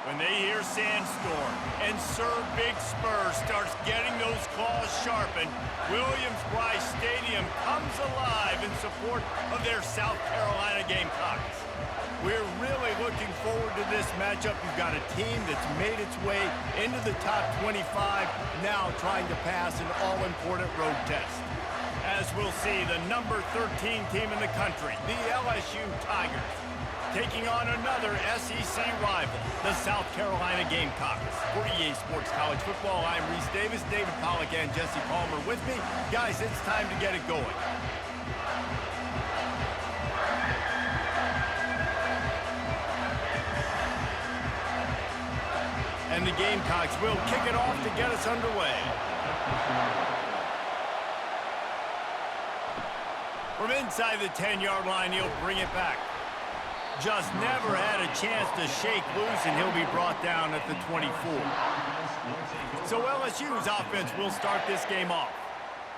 When they hear Sandstorm and Sir Big Spur starts getting those claws sharpened, Williams-Brice Stadium comes alive in support of their South Carolina Gamecocks. We're really looking forward to this matchup. You've got a team that's made its way into the top 25, now trying to pass an all-important road test. As we'll see, the number 13 team in the country, the LSU Tigers, taking on another SEC rival, the South Carolina Gamecocks. For EA Sports College Football, I'm Reese Davis, David Pollack, and Jesse Palmer with me. Guys, it's time to get it going. And the Gamecocks will kick it off to get us underway. From inside the 10-yard line, he'll bring it back. Just never had a chance to shake loose, and he'll be brought down at the 24. So LSU's offense will start this game off.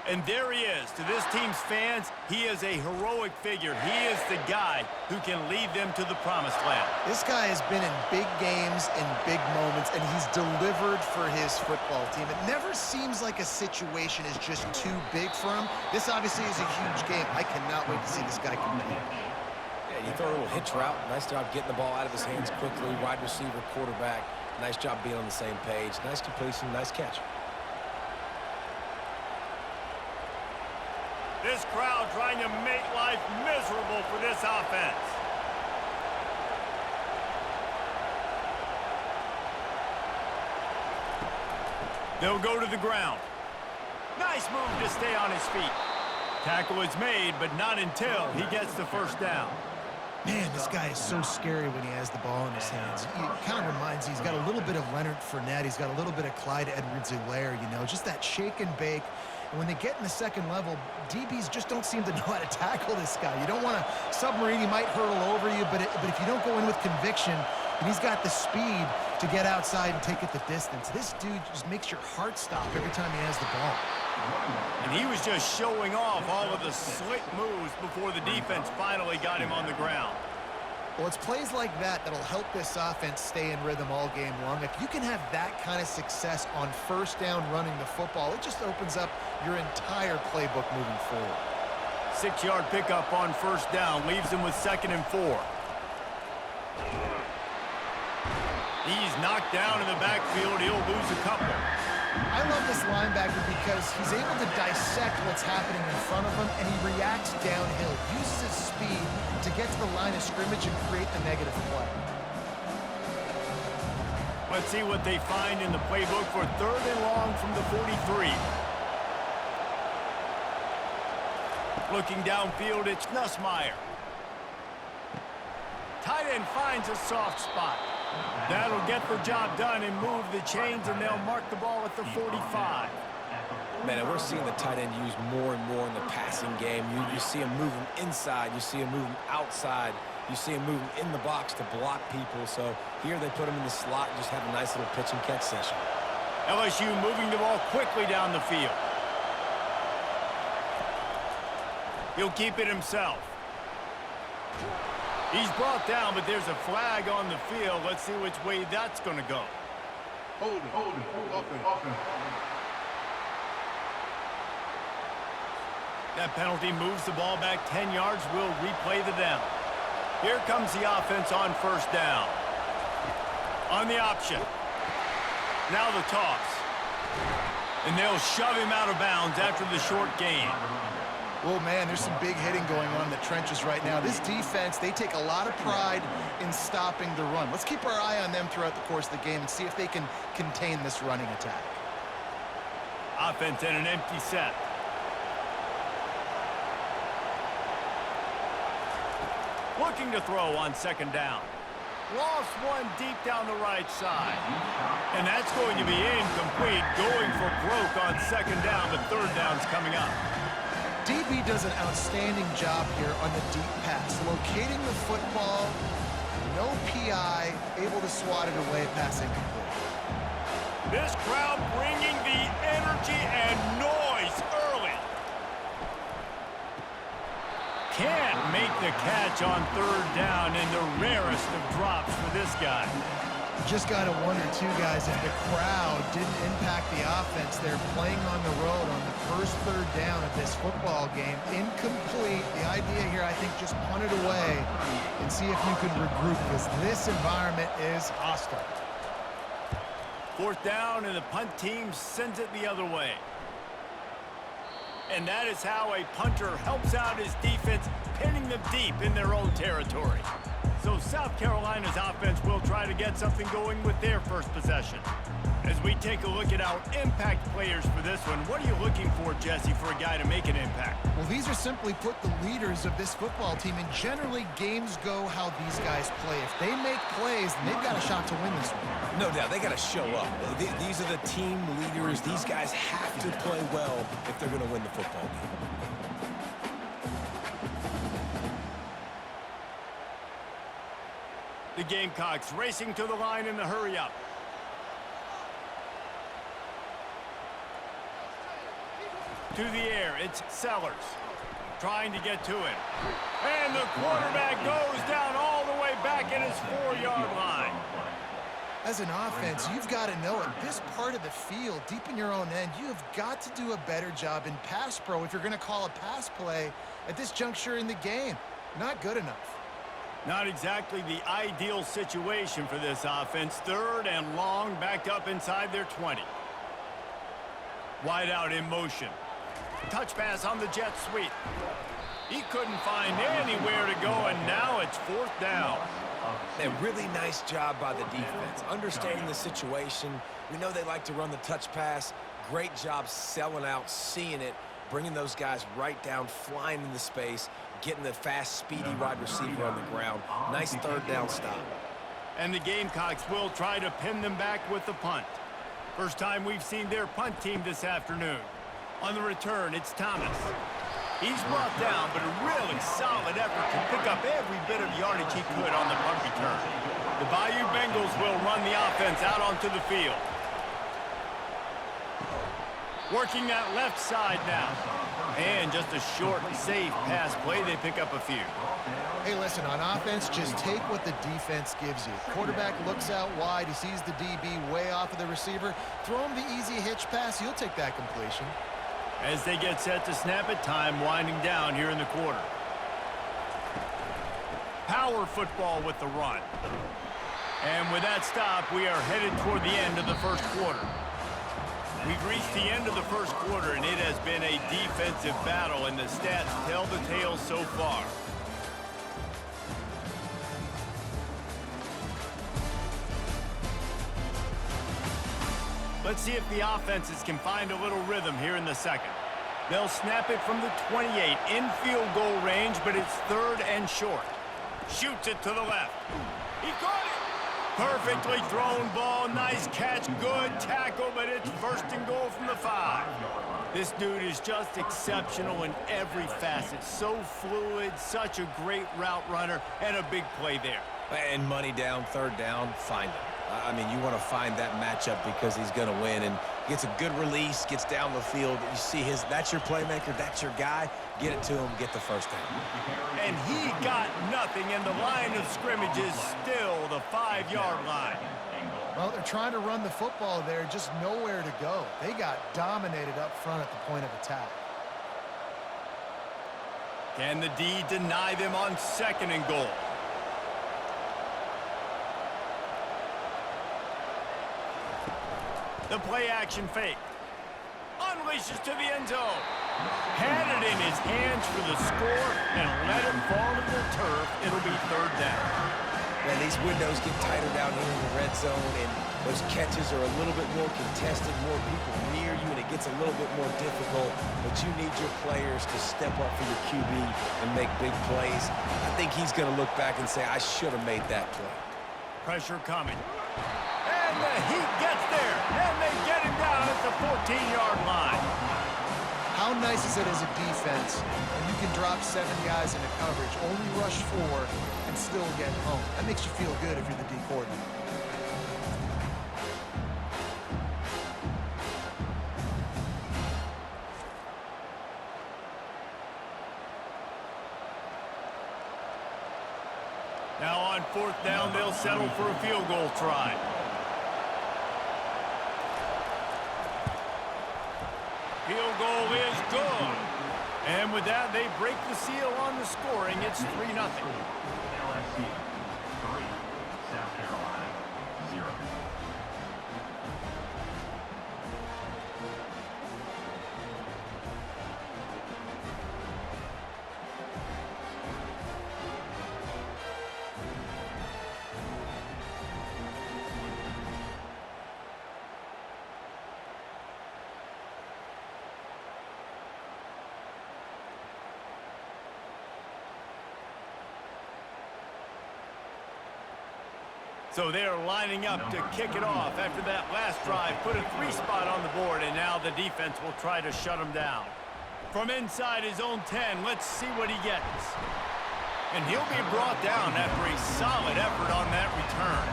And there he is. To this team's fans, he is a heroic figure. He is the guy who can lead them to the promised land. This guy has been in big games and big moments, and he's delivered for his football team. It never seems like a situation is just too big for him. This obviously is a huge game. I cannot wait to see this guy compete. Yeah, you throw a little hitch route. Nice job getting the ball out of his hands quickly. Wide receiver, quarterback. Nice job being on the same page. Nice completion, nice catch. This crowd trying to make life miserable for this offense. They'll go to the ground. Nice move to stay on his feet. Tackle is made, but not until he gets the first down. Man, this guy is so scary when he has the ball in his hands. It kind of reminds me, he's got a little bit of Leonard Fournette. He's got a little bit of Clyde Edwards-Helaire, you know, just that shake and bake. And when they get in the second level, DBs just don't seem to know how to tackle this guy. You don't want to submarine. He might hurtle over you, but if you don't go in with conviction, and he's got the speed to get outside and take it the distance. This dude just makes your heart stop every time he has the ball. And he was just showing off all of the slick moves before the defense finally got him on the ground. Well, it's plays like that that'll help this offense stay in rhythm all game long. If you can have that kind of success on first down running the football, it just opens up your entire playbook moving forward. 6-yard pickup on first down leaves him with 2nd and 4. He's knocked down in the backfield. He'll lose a couple. I love this linebacker because he's able to dissect what's happening in front of him, and he reacts downhill, uses his speed to get to the line of scrimmage and create the negative play. Let's see what they find in the playbook for 3rd and long from the 43. Looking downfield, it's Nussmeier. Tight end finds a soft spot. That'll get the job done and move the chains, and they'll mark the ball at the 45. Man, and we're seeing the tight end used more and more in the passing game. You see him moving inside. You see him moving outside. You see him moving in the box to block people. So here they put him in the slot and just have a nice little pitch and catch session. LSU moving the ball quickly down the field. He'll keep it himself. He's brought down, but there's a flag on the field. Let's see which way that's going to go. Hold it, offense. That penalty moves the ball back 10 yards. We'll replay the down. Here comes the offense on first down. On the option. Now the toss. And they'll shove him out of bounds after the short gain. Oh, man, there's some big hitting going on in the trenches right now. This defense, they take a lot of pride in stopping the run. Let's keep our eye on them throughout the course of the game and see if they can contain this running attack. Offense in an empty set. Looking to throw on 2nd down. Lost one deep down the right side. And that's going to be incomplete. Going for broke on 2nd down, but 3rd down's coming up. DB does an outstanding job here on the deep pass, locating the football, no PI, able to swat it away, pass incomplete. This crowd bringing the energy and noise early. Can't make the catch on 3rd down, and the rarest of drops for this guy. Just got to wonder, too, guys, if the crowd didn't impact the offense. They're playing on the road on the first third down of this football game. Incomplete. The idea here, I think, just punt it away and see if you can regroup, because this environment is hostile. Fourth down, and the punt team sends it the other way. And that is how a punter helps out his defense, pinning them deep in their own territory. So South Carolina's offense will try to get something going with their first possession. As we take a look at our impact players for this one, what are you looking for, Jesse, for a guy to make an impact? Well, these are simply put the leaders of this football team, and generally games go how these guys play. If they make plays, then they've got a shot to win this one. No doubt, they got to show up. These are the team leaders. These guys have to play well if they're going to win the football game. The Gamecocks racing to the line in the hurry-up. To the air, it's Sellers trying to get to it. And the quarterback goes down all the way back at his 4-yard line. As an offense, you've got to know it. This part of the field, deep in your own end, you have got to do a better job in pass pro if you're going to call a pass play at this juncture in the game. Not good enough. Not exactly the ideal situation for this offense. Third and long, backed up inside their 20. Wide out in motion. Touch pass on the jet sweep. He couldn't find anywhere to go, and now it's fourth down. A really nice job by the defense, understanding the situation. We know they like to run the touch pass. Great job selling out, seeing it, bringing those guys right down, flying into space, getting the fast, speedy wide receiver on the ground. Nice third down stop. And the Gamecocks will try to pin them back with the punt. First time we've seen their punt team this afternoon. On the return, it's Thomas. He's brought down, but a really solid effort to pick up every bit of yardage he could on the punt return. The Bayou Bengals will run the offense out onto the field. Working that left side now. And just a short, safe pass play. They pick up a few. Hey, listen, on offense, just take what the defense gives you. Quarterback looks out wide. He sees the DB way off of the receiver. Throw him the easy hitch pass. You'll take that completion. As they get set to snap it, time winding down here in the quarter. Power football with the run. And with that stop, we are headed toward the end of the first quarter. We've reached the end of the first quarter, and it has been a defensive battle, and the stats tell the tale so far. Let's see if the offenses can find a little rhythm here in the second. They'll snap it from the 28 in field goal range, but it's third and short. Shoots it to the left. He caught it. Perfectly thrown ball. Nice catch. Good tackle, but it's first and goal from the 5. This dude is just exceptional in every facet. So fluid, such a great route runner, and a big play there. And money down, third down, find him. I mean, you want to find that matchup because he's going to win, and gets a good release, gets down the field. You see that's your playmaker, that's your guy. Get it to him, get the first down. And he got nothing, and the line of scrimmage is still the 5-yard line. Well, they're trying to run the football there, just nowhere to go. They got dominated up front at the point of attack. Can the D deny them on second and goal? The play-action fake. Unleashes to the end zone. Had it in his hands for the score and let him fall to the turf. It'll be third down. Man, these windows get tighter down here in the red zone, and those catches are a little bit more contested, more people near you, and it gets a little bit more difficult. But you need your players to step up for your QB and make big plays. I think he's going to look back and say, I should have made that play. Pressure coming. And the Heat gets there, and they get him down at the 14-yard line. How nice is it as a defense when you can drop 7 guys into coverage, only rush 4, and still get home? That makes you feel good if you're the D coordinator. Now on fourth down, they'll settle for a field goal try. Field goal is good. And with that, they break the seal on the scoring. It's 3-0. LSU 3, South Carolina 0. So they're lining up to kick it off after that last drive. Put a 3 spot on the board, and now the defense will try to shut him down. From inside his own 10, let's see what he gets. And he'll be brought down after a solid effort on that return.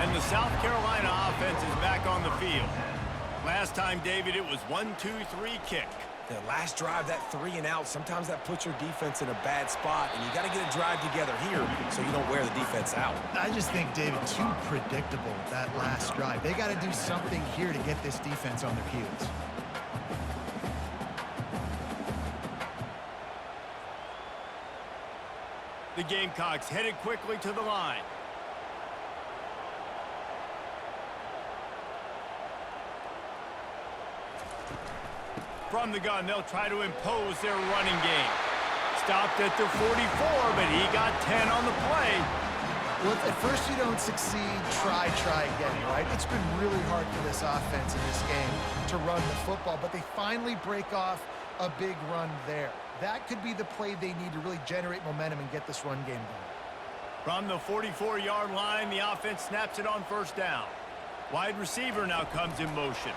And the South Carolina offense is back on the field. Last time, David, it was 1-2-3 kick. The last drive, that 3 and out, sometimes that puts your defense in a bad spot, and you got to get a drive together here so you don't wear the defense out. I just think, David, too predictable, that last drive. They got to do something here to get this defense on their heels. The Gamecocks headed quickly to the line. From the gun, they'll try to impose their running game. Stopped at the 44, but he got 10 on the play. Well, if at first you don't succeed, try again, right? It's been really hard for this offense in this game to run the football, but they finally break off a big run there. That could be the play they need to really generate momentum and get this run game going. From the 44-yard line, the offense snaps it on first down. Wide receiver now comes in motion.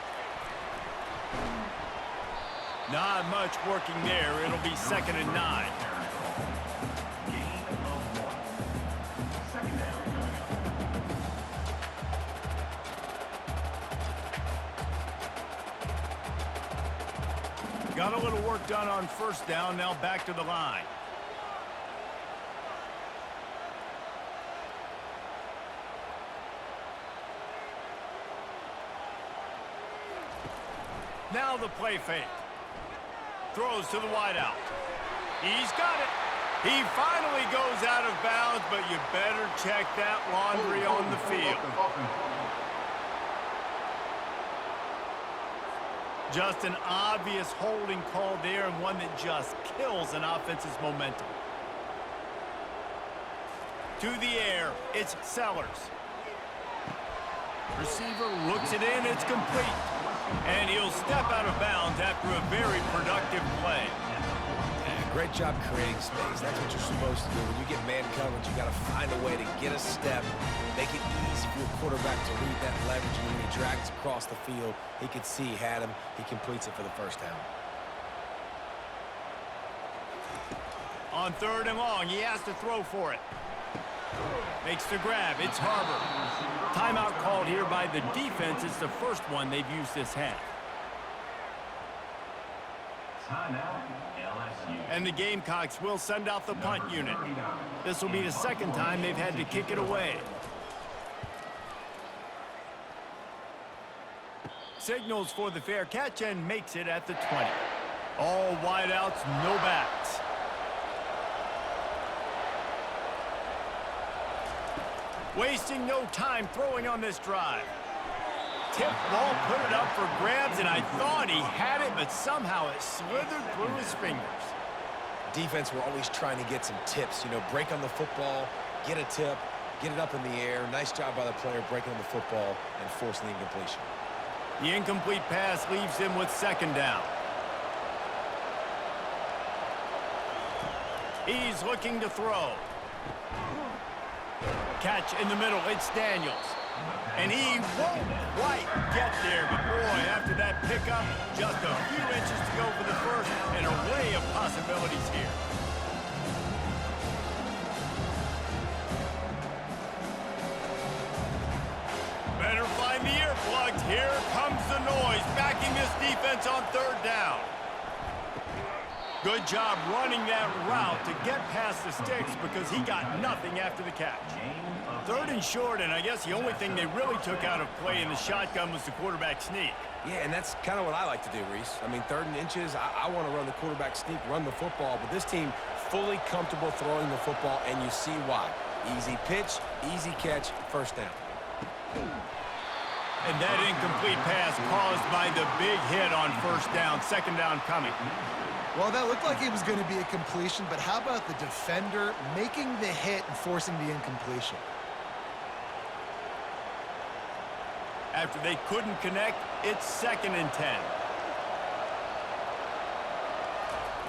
Not much working there. It'll be 2nd and 9. Got a little work done on first down. Now back to the line. Now the play fake. Throws to the wideout. He's got it. He finally goes out of bounds, but you better check that laundry on the field. Just an obvious holding call there, and one that just kills an offense's momentum. To the air, it's Sellers. Receiver looks it in, it's complete. And he'll step out of bounds after a very productive play. Yeah, great job creating space. That's what you're supposed to do. When you get man coverage, you got to find a way to get a step, make it easy for your quarterback to read that leverage. And when he drags across the field, he could see he had him. He completes it for the first down. On 3rd and long, he has to throw for it. Makes the grab. It's Harbor. Timeout called here by the defense. It's the first one they've used this half. Timeout, LSU. And the Gamecocks will send out the punt unit. This will be the 2nd time they've had to kick it away. Signals for the fair catch and makes it at the 20. All wideouts, no backs. Wasting no time throwing on this drive. Tip ball, put it up for grabs, and I thought he had it, but somehow it slithered through his fingers. Defense, we're always trying to get some tips. You know, break on the football, get a tip, get it up in the air. Nice job by the player breaking on the football and forcing the incompletion. The incomplete pass leaves him with 2nd down. He's looking to throw. Catch in the middle, it's Daniels. And he won't quite get there, but boy, after that pickup, just a few inches to go for the first, and an array of possibilities here. Better find the earplugs. Here comes the noise, backing this defense on 3rd down. Good job running that route to get past the sticks because he got nothing after the catch. Third and short, and I guess the only thing they really took out of play in the shotgun was the quarterback sneak. Yeah, and that's kind of what I like to do, Reese. I mean, 3rd and inches, I want to run the quarterback sneak, run the football, but this team fully comfortable throwing the football, and you see why. Easy pitch, easy catch, first down. And that incomplete pass caused by the big hit on first down, second down coming. Well, that looked like it was going to be a completion, but how about the defender making the hit and forcing the incompletion? After they couldn't connect, it's 2nd and 10.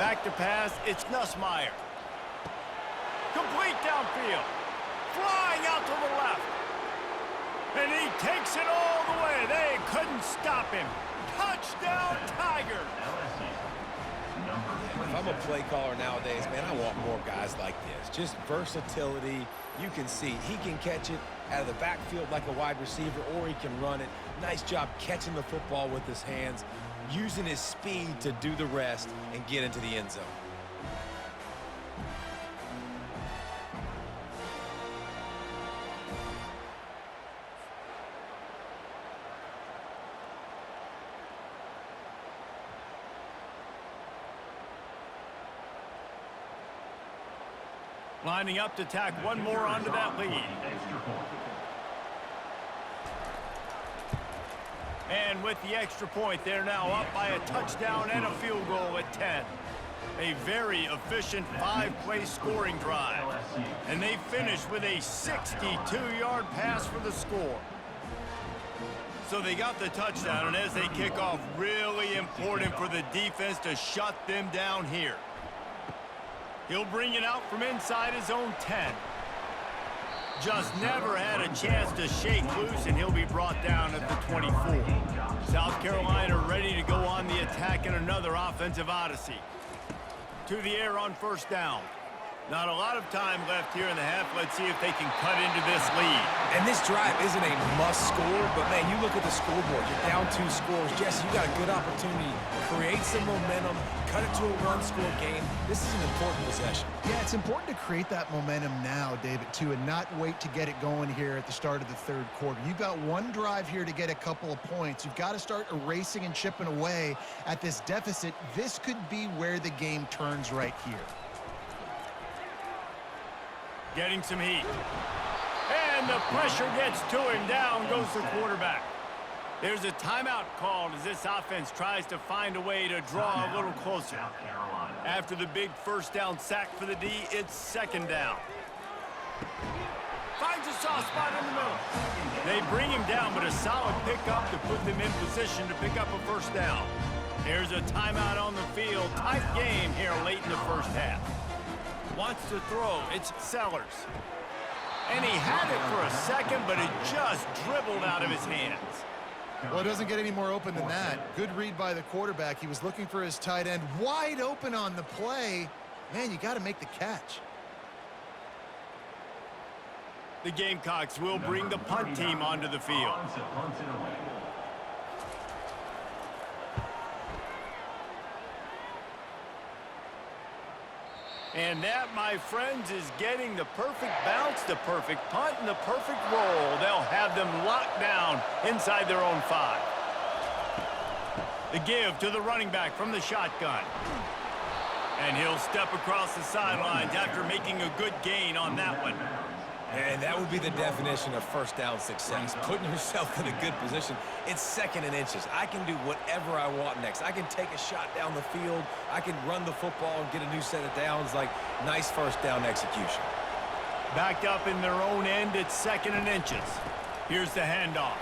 Back to pass, it's Nussmeier. Complete downfield. Flying out to the left. And he takes it all the way. They couldn't stop him. Touchdown, Tigers! If I'm a play caller nowadays, man, I want more guys like this. Just versatility. You can see he can catch it out of the backfield like a wide receiver, or he can run it. Nice job catching the football with his hands, using his speed to do the rest and get into the end zone. Lining up to tack one more onto that lead. And with the extra point, they're now up by a touchdown and a field goal at 10. A very efficient 5-play scoring drive. And they finish with a 62-yard pass for the score. So they got the touchdown, and as they kick off, really important for the defense to shut them down here. He'll bring it out from inside his own 10. Just never had a chance to shake loose, and he'll be brought down at the 24. South Carolina ready to go on the attack in another offensive odyssey. To the air on first down. Not a lot of time left here in the half. Let's see if they can cut into this lead. And this drive isn't a must score, but, man, you look at the scoreboard. You're down 2 scores. Jesse, you got a good opportunity. Create some momentum. Cut it to a one-score game. This is an important possession. Yeah, it's important to create that momentum now, David, too, and not wait to get it going here at the start of the 3rd quarter. You've got one drive here to get a couple of points. You've got to start erasing and chipping away at this deficit. This could be where the game turns right here. Getting some heat. And the pressure gets to him. Down goes the quarterback. There's a timeout called as this offense tries to find a way to draw a little closer. After the big first down sack for the D, it's 2nd down. Finds a soft spot in the middle. They bring him down, but a solid pickup to put them in position to pick up a first down. Here's a timeout on the field. Tight game here late in the first half. Wants to throw. It's Sellers. And he had it for a second, but it just dribbled out of his hands. Well, it doesn't get any more open than that. Good read by the quarterback. He was looking for his tight end. Wide open on the play. Man, you got to make the catch. The Gamecocks will bring the punt team onto the field. And that, my friends, is getting the perfect bounce, the perfect punt, and the perfect roll. They'll have them locked down inside their own 5. The give to the running back from the shotgun. And he'll step across the sidelines after making a good gain on that one. And that would be the definition of first down success, putting yourself in a good position. It's 2nd and inches. I can do whatever I want next. I can take a shot down the field. I can run the football and get a new set of downs. Like, nice first down execution. Backed up in their own end, it's 2nd and inches. Here's the handoff.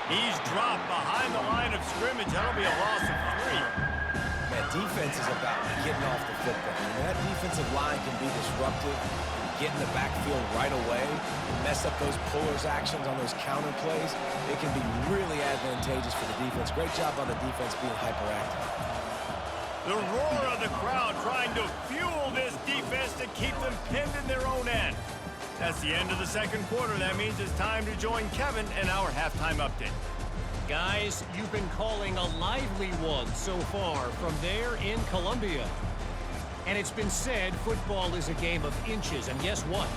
He's dropped behind the line of scrimmage. That'll be a loss of 3. Man, defense is about getting off the football. And that defensive line can be disruptive. Get in the backfield right away and mess up those pullers actions on those counter plays. It can be really advantageous for the defense. Great job on the defense being hyperactive. The roar of the crowd trying to fuel this defense to keep them pinned in their own end. That's the end of the 2nd quarter. That means it's time to join Kevin in our halftime update. Guys, you've been calling a lively one so far from there in Columbia. And it's been said football is a game of inches. And guess what?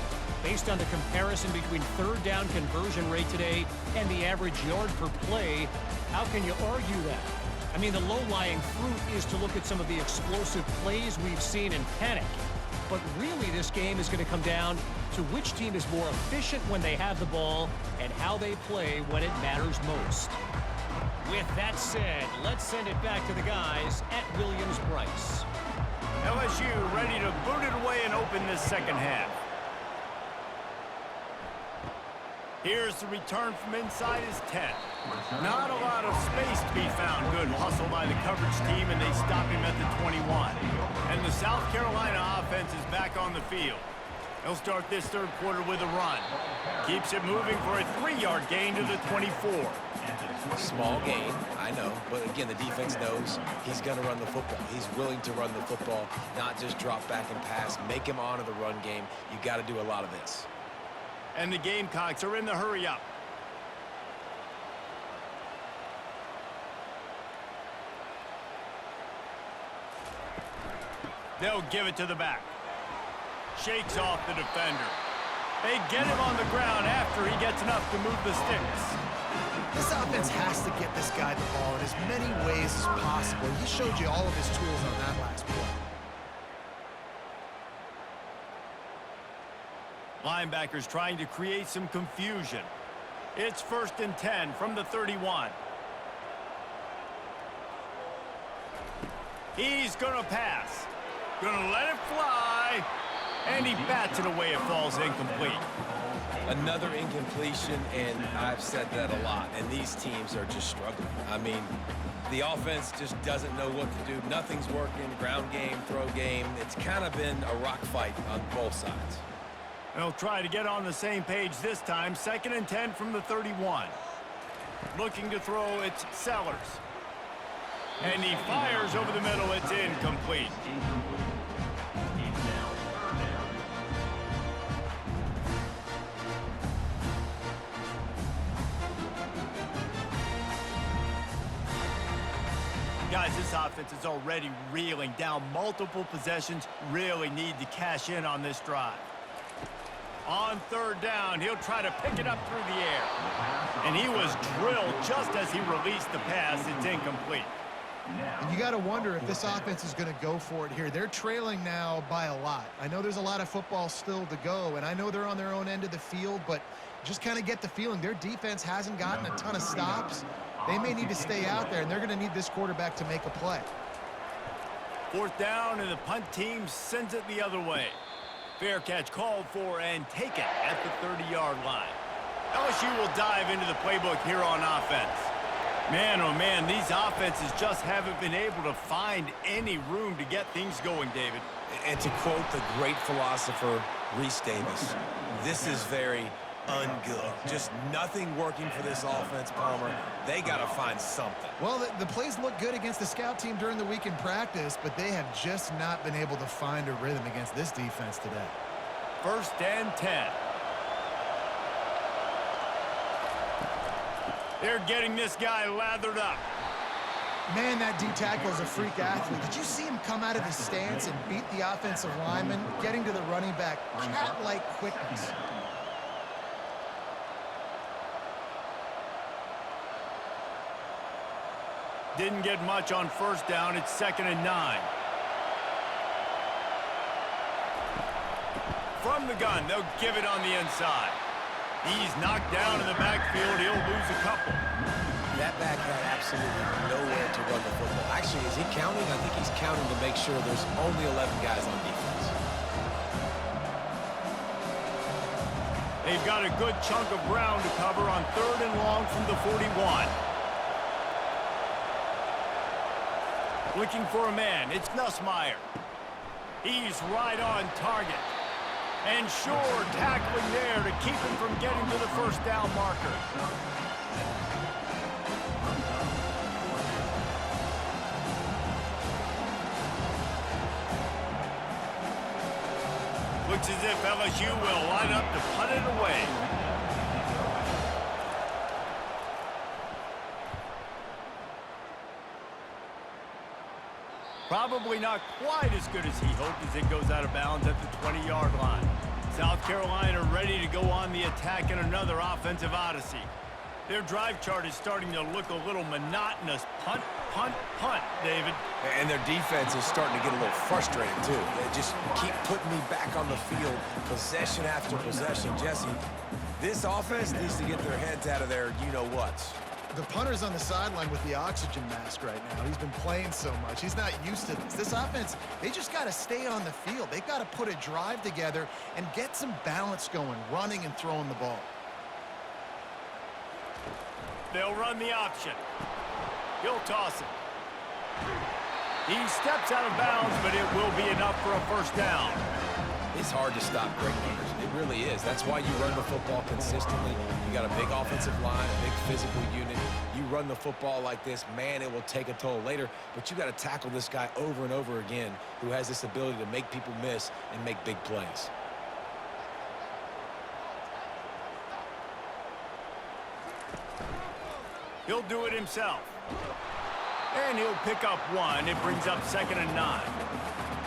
Based on the comparison between third down conversion rate today and the average yard per play, how can you argue that? I mean, the low-lying fruit is to look at some of the explosive plays we've seen in panic. But really, this game is going to come down to which team is more efficient when they have the ball and how they play when it matters most. With that said, let's send it back to the guys at Williams-Brice. LSU ready to boot it away and open this second half. Here's the return from inside his 10. Not a lot of space to be found. Good hustle by the coverage team, and they stop him at the 21. And the South Carolina offense is back on the field. They'll start this third quarter with a run. Keeps it moving for a 3-yard gain to the 24. Small gain, I know, but again, the defense knows he's going to run the football. He's willing to run the football, not just drop back and pass, make him honor the run game. You got to do a lot of this. And the Gamecocks are in the hurry up. They'll give it to the back. Shakes off the defender. They get him on the ground after he gets enough to move the sticks. This offense has to get this guy the ball in as many ways as possible. He showed you all of his tools on that last play. Linebackers trying to create some confusion. It's 1st and 10 from the 31. He's going to pass. Going to let it fly. And he bats it away. It falls incomplete. Another incompletion, and I've said that a lot, and these teams are just struggling. I mean, the offense just doesn't know what to do. Nothing's working. Ground game, throw game. It's kind of been a rock fight on both sides. They'll try to get on the same page this time. 2nd and 10 from the 31. Looking to throw, it's Sellers. And he fires over the middle. It's incomplete. Guys, this offense is already reeling down multiple possessions. Really need to cash in on this drive. On 3rd down, he'll try to pick it up through the air. And he was drilled just as he released the pass. It's incomplete. And you got to wonder if this offense is going to go for it here. They're trailing now by a lot. I know there's a lot of football still to go, and I know they're on their own end of the field, but just kind of get the feeling their defense hasn't gotten a ton of stops. They may need to stay out there, and they're going to need this quarterback to make a play. 4th down, and the punt team sends it the other way. Fair catch called for and taken at the 30-yard line. LSU will dive into the playbook here on offense. Man, oh man, these offenses just haven't been able to find any room to get things going, David. And to quote the great philosopher Reese Davis, this is very ungood. Just nothing working for this offense, Palmer. They got to find something. Well, the plays look good against the scout team during the week in practice, but they have just not been able to find a rhythm against this defense today. 1st and 10. They're getting this guy lathered up. Man, that D-tackle is a freak athlete. Did you see him come out of his stance and beat the offensive lineman, getting to the running back? Cat-like quickness. Didn't get much on 1st down. It's 2nd and 9. From the gun, they'll give it on the inside. He's knocked down in the backfield. He'll lose a couple. That back had absolutely nowhere to run the football. Actually, is he counting? I think he's counting to make sure there's only 11 guys on defense. They've got a good chunk of ground to cover on 3rd and long from the 41. Looking for a man. It's Nussmeier. He's right on target. And Shore tackling there to keep him from getting to the 1st down marker. Looks as if LSU will line up to punt it away. Probably not quite as good as he hoped as it goes out of bounds at the 20-yard line. South Carolina ready to go on the attack in another offensive odyssey. Their drive chart is starting to look a little monotonous. Punt, punt, punt, David. And their defense is starting to get a little frustrated, too. They just keep putting me back on the field, possession after possession. Jesse, this offense needs to get their heads out of their you-know-whats. The punter's on the sideline with the oxygen mask right now. He's been playing so much. He's not used to this. This offense, they just got to stay on the field. They've got to put a drive together and get some balance going, running and throwing the ball. They'll run the option. He'll toss it. He steps out of bounds, but it will be enough for a first down. It's hard to stop great runners. It really is. That's why you run the football consistently. You got a big offensive line, a big physical unit. You run the football like this, man, it will take a toll later. But you got to tackle this guy over and over again who has this ability to make people miss and make big plays. He'll do it himself. And he'll pick up one. It brings up 2nd and 9.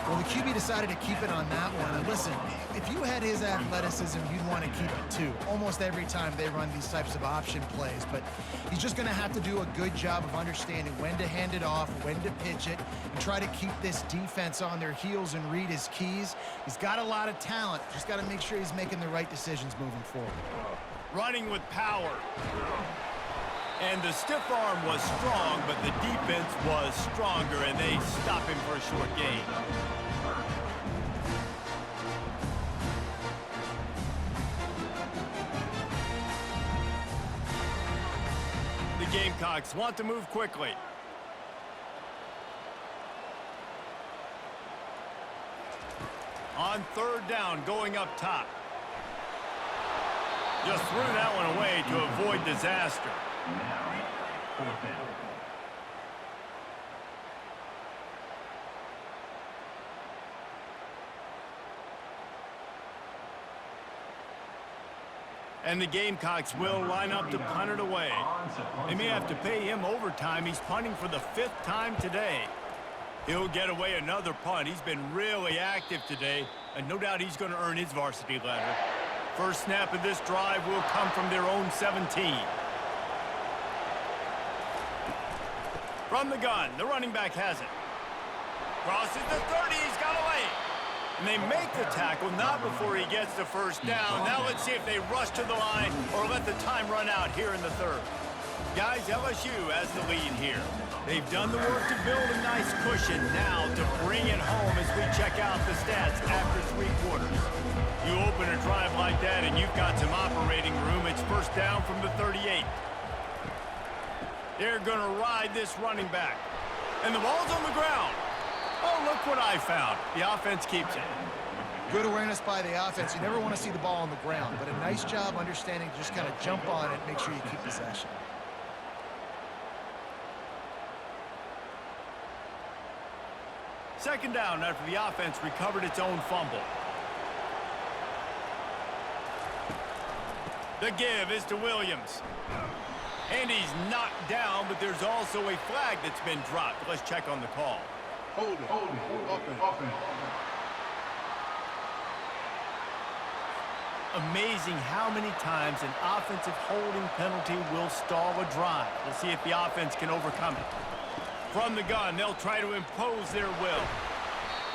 Well, the QB decided to keep it on that one. And listen, if you had his athleticism, you'd want to keep it too. Almost every time they run these types of option plays. But he's just going to have to do a good job of understanding when to hand it off, when to pitch it, and try to keep this defense on their heels and read his keys. He's got a lot of talent. Just got to make sure he's making the right decisions moving forward. Running with power. And the stiff arm was strong, but the defense was stronger, and they stop him for a short gain. The Gamecocks want to move quickly. On 3rd down, going up top. Just threw that one away to avoid disaster. Now, 4th down. And the Gamecocks will line up to punt it away. They may have to pay him overtime. He's punting for the 5th time today. He'll get away another punt. He's been really active today, and no doubt he's going to earn his varsity letter. First snap of this drive will come from their own 17. From the gun, the running back has it. Crosses the 30, he's got away. And they make the tackle, not before he gets the first down. Now let's see if they rush to the line or let the time run out here in the 3rd. Guys, LSU has the lead here. They've done the work to build a nice cushion. Now to bring it home as we check out the stats after 3 quarters. You open a drive like that and you've got some operating room. It's first down from the 38. They're going to ride this running back. And the ball's on the ground. Oh, look what I found. The offense keeps it. Good awareness by the offense. You never want to see the ball on the ground, but a nice job understanding to just kind of jump on it, make sure you keep possession. Second down after the offense recovered its own fumble. The give is to Williams. And he's knocked down, but there's also a flag that's been dropped. Let's check on the call. Hold it, offense. Amazing how many times an offensive holding penalty will stall a drive. We'll see if the offense can overcome it. From the gun, they'll try to impose their will.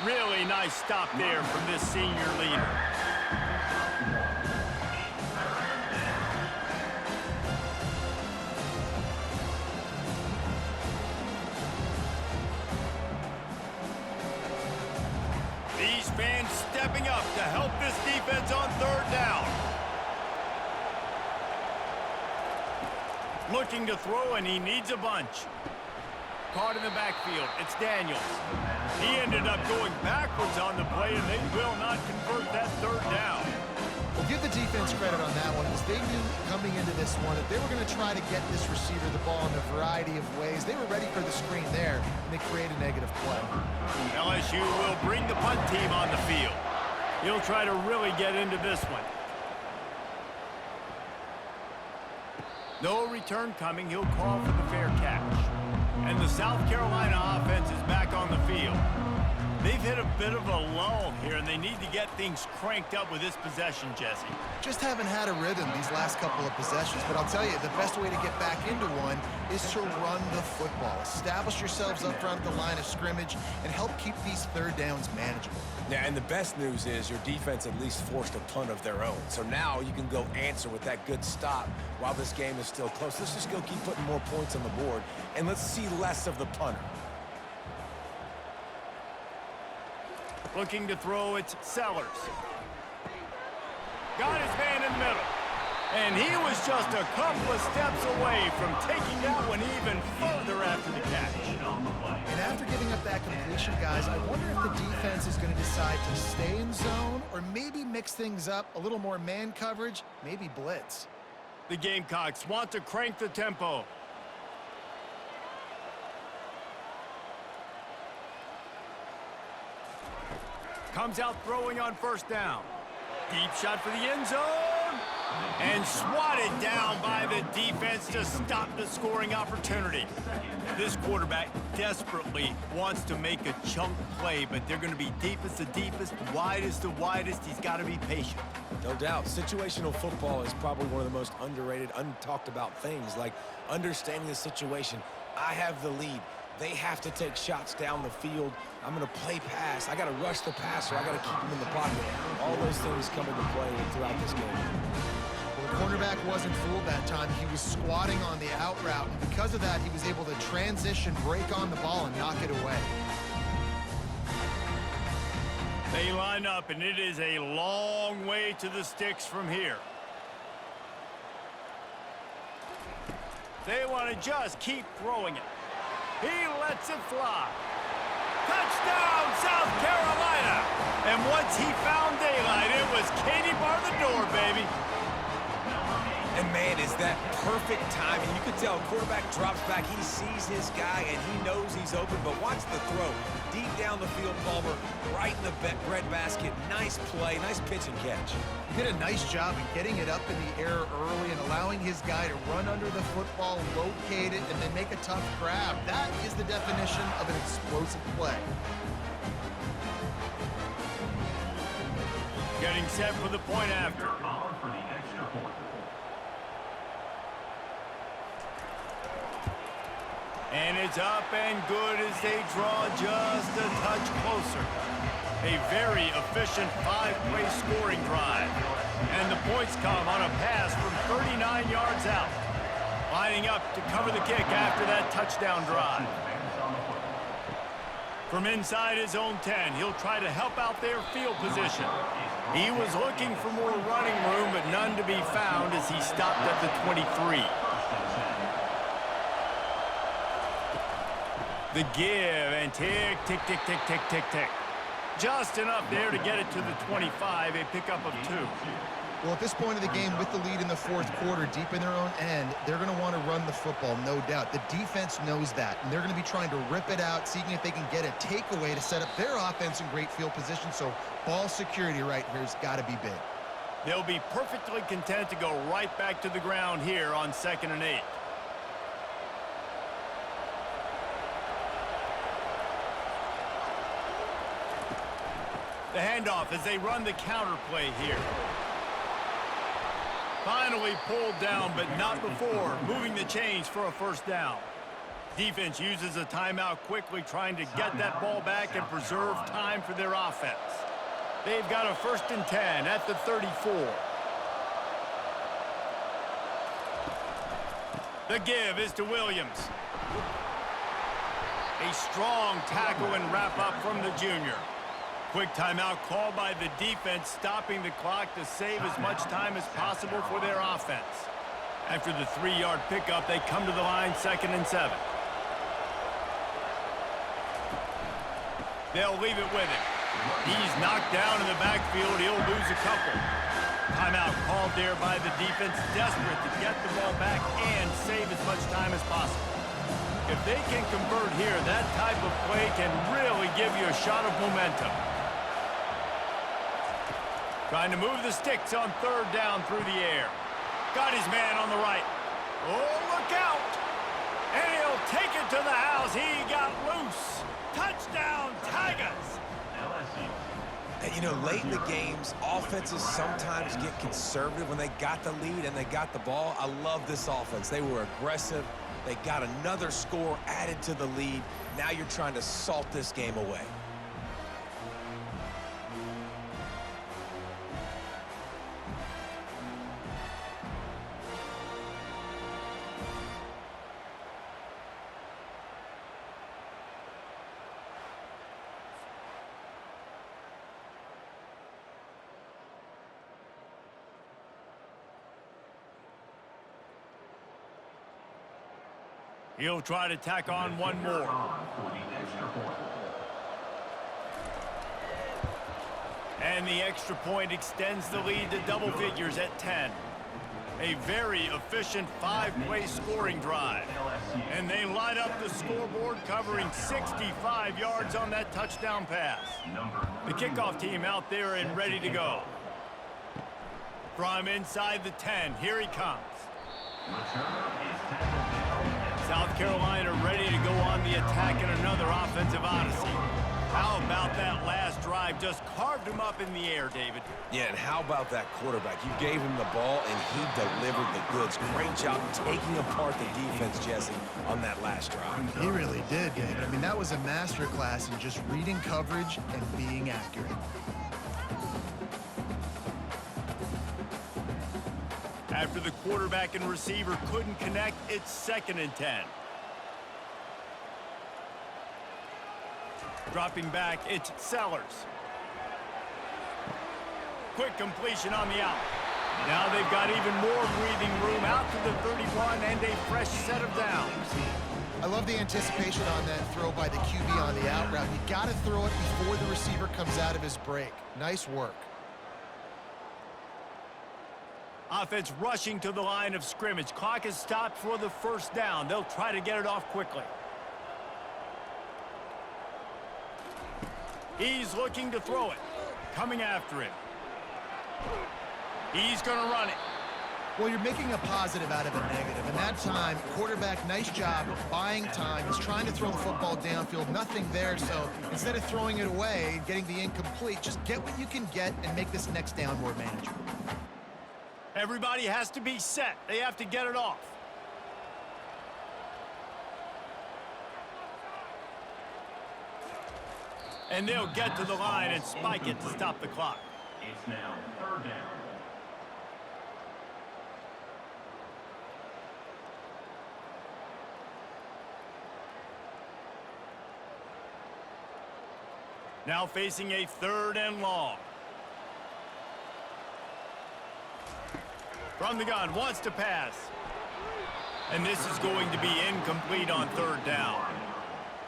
Really nice stop there from this senior leader. These fans stepping up to help this defense on 3rd down. Looking to throw, and he needs a bunch. Caught in the backfield. It's Daniels. He ended up going backwards on the play, and they will not convert that 3rd down. Well, give the defense credit on that one, because they knew coming into this one that they were going to try to get this receiver the ball in a variety of ways. They were ready for the screen there, and they create a negative play. LSU will bring the punt team on the field. He'll try to really get into this one. No return coming. He'll call for the fair catch. And the South Carolina offense is back on the field. They've hit a bit of a lull here, and they need to get things cranked up with this possession, Jesse. Just haven't had a rhythm these last couple of possessions, but I'll tell you, the best way to get back into one is to run the football. Establish yourselves up front at the line of scrimmage and help keep these third downs manageable. Yeah, and the best news is your defense at least forced a punt of their own. So now you can go answer with that good stop while this game is still close. Let's just go keep putting more points on the board, and let's see less of the punter. Looking to throw, it's Sellers. Got his man in the middle. And he was just a couple of steps away from taking that one even further after the catch. And after giving up that completion, guys, I wonder if the defense is going to decide to stay in zone or maybe mix things up, a little more man coverage, maybe blitz. The Gamecocks want to crank the tempo. Comes out throwing on first down. Deep shot for the end zone. And swatted down by the defense to stop the scoring opportunity. This quarterback desperately wants to make a chunk play, but they're going to be deepest to deepest, widest to widest. He's got to be patient. No doubt. Situational football is probably one of the most underrated, untalked about things, like understanding the situation. I have the lead. They have to take shots down the field. I'm going to play pass. I got to rush the passer. I got to keep him in the pocket. All those things come into play throughout this game. Well, the cornerback wasn't fooled that time. He was squatting on the out route, and because of that, he was able to transition, break on the ball, and knock it away. They line up, and it is a long way to the sticks from here. They want to just keep throwing it. He lets it fly. Touchdown, South Carolina! And once he found daylight, it was Katie bar the door, baby. And man, is that perfect timing. You can tell quarterback drops back. He sees his guy, and he knows he's open. But watch the throw. Deep down the field, Palmer, right in the bread basket. Nice play, nice pitch and catch. He did a nice job of getting it up in the air early and allowing his guy to run under the football, locate it, and then make a tough grab. That is the definition of an explosive play. Getting set for the point after. And it's up and good as they draw just a touch closer. A very efficient five-play scoring drive. And the points come on a pass from 39 yards out. Lining up to cover the kick after that touchdown drive. From inside his own 10, he'll try to help out their field position. He was looking for more running room, but none to be found as he stopped at the 23. The give, and tick, tick, tick, tick, tick, tick, tick. Just enough there to get it to the 25, a pickup of 2. Well, at this point of the game, with the lead in the fourth quarter, deep in their own end, they're going to want to run the football, no doubt. The defense knows that, and they're going to be trying to rip it out, seeing if they can get a takeaway to set up their offense in great field position. So ball security right here has got to be big. They'll be perfectly content to go right back to the ground here on 2nd and 8. The handoff as they run the counter play here. Finally pulled down, but not before moving the chains for a first down. Defense uses a timeout quickly, trying to get that ball back and preserve time for their offense. They've got a 1st and 10 at the 34. The give is to Williams. A strong tackle and wrap up from the junior. Quick timeout called by the defense, stopping the clock to save as much time as possible for their offense. After the 3-yard pickup, they come to the line 2nd and 7. They'll leave it with him. He's knocked down in the backfield. He'll lose a couple. Timeout called there by the defense, desperate to get the ball back and save as much time as possible. If they can convert here, that type of play can really give you a shot of momentum. Trying to move the sticks on 3rd down through the air. Got his man on the right. Oh, look out! And he'll take it to the house. He got loose. Touchdown, Tigers. LSU. And, you know, late in the games, offenses sometimes get conservative when they got the lead and they got the ball. I love this offense. They were aggressive. They got another score added to the lead. Now you're trying to salt this game away. He'll try to tack on one more. For the extra point. And the extra point extends the lead to double figures at 10. A very efficient five-play scoring drive. And they light up the scoreboard, covering 65 yards on that touchdown pass. The kickoff team out there and ready to go. From inside the 10, here he comes. South Carolina ready to go on the attack in another offensive odyssey. How about that last drive? Just carved him up in the air, David. Yeah, and how about that quarterback? You gave him the ball, and he delivered the goods. Great job taking apart the defense, Jesse, on that last drive. He really did, David. I mean, that was a masterclass in just reading coverage and being accurate. After the quarterback and receiver couldn't connect, it's 2nd and 10. Dropping back, it's Sellers. Quick completion on the out. Now they've got even more breathing room out to the 31 and a fresh set of downs. I love the anticipation on that throw by the QB on the out route. You got to throw it before the receiver comes out of his break. Nice work. Offense rushing to the line of scrimmage. Clock is stopped for the first down. They'll try to get it off quickly. He's looking to throw it. Coming after him. He's going to run it. Well, you're making a positive out of a negative. And that time, quarterback, nice job buying time. He's trying to throw the football downfield. Nothing there. So instead of throwing it away and getting the incomplete, just get what you can get and make this next down more manageable. Everybody has to be set. They have to get it off. And they'll get to the line and spike it to stop the clock. It's now 3rd down. Now facing a 3rd and long. From the gun, wants to pass. And this is going to be incomplete on 3rd down.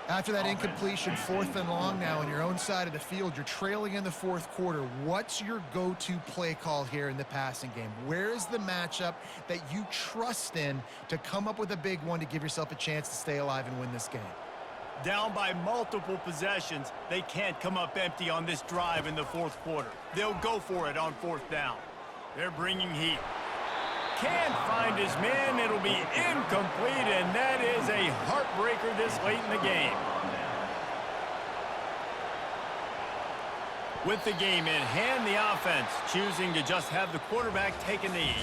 After that incompletion, 4th and long now on your own side of the field, you're trailing in the 4th quarter. What's your go-to play call here in the passing game? Where is the matchup that you trust in to come up with a big one to give yourself a chance to stay alive and win this game? Down by multiple possessions, they can't come up empty on this drive in the 4th quarter. They'll go for it on 4th down. They're bringing heat. Can't find his man. It'll be incomplete, and that is a heartbreaker this late in the game. With the game in hand, the offense choosing to just have the quarterback take a knee.